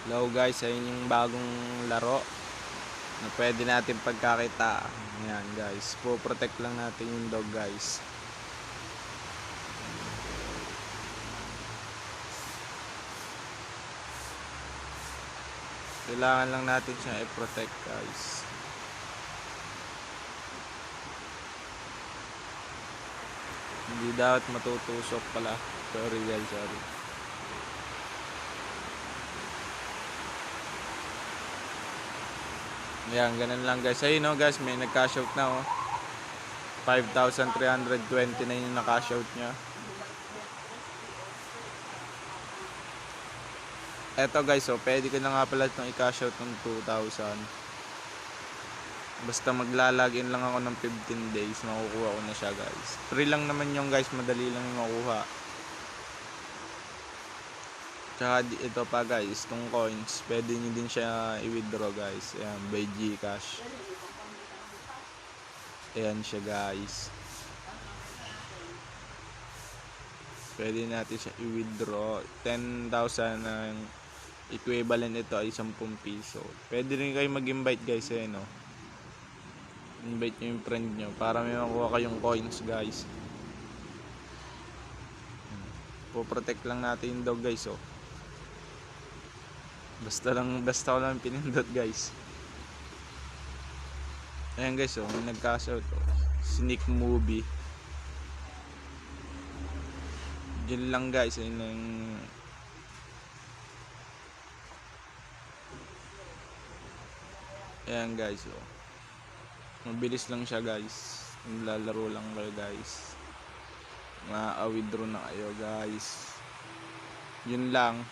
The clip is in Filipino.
Hello guys, ayun yung bagong laro na pwede natin pagkakita. Ayan guys, po-protect lang natin yung dog guys. Kailangan lang natin siya i-protect guys. Hindi dapat matutusok pala. Sorry guys, sorry. Ayan, ganun lang guys. Ayun no guys, may nag-cash out na oh. 5,320 na yung naka-cash out niya. Eto guys, oh, pwede ko na nga pala itong i-cash out ng 2,000. Basta maglalagin lang ako ng 15 days, makukuha ko na siya guys. Free lang naman yung guys, madali lang yung makuha. Tsaka ito pa guys, itong coins, pwede nyo din siya i-withdraw guys. Ayan, by Gcash. Ayan siya guys. Pwede natin siya i-withdraw. 10,000 ang equivalent ito ay 10 piso. Pwede rin kayo mag-invite guys, eh no. Invite nyo yung friend nyo para may makuha kayong coins guys. Po-protect lang natin yung dog guys, oh. Basta ko lang pinindot guys. Ayan guys, oh, may nag-cash out, oh. Sneak movie. Yun lang guys, ayun lang. Ayan guys, oh. Mabilis lang siya guys. Lalaro lang kayo guys. Ma-withdraw na kayo guys. Yun lang.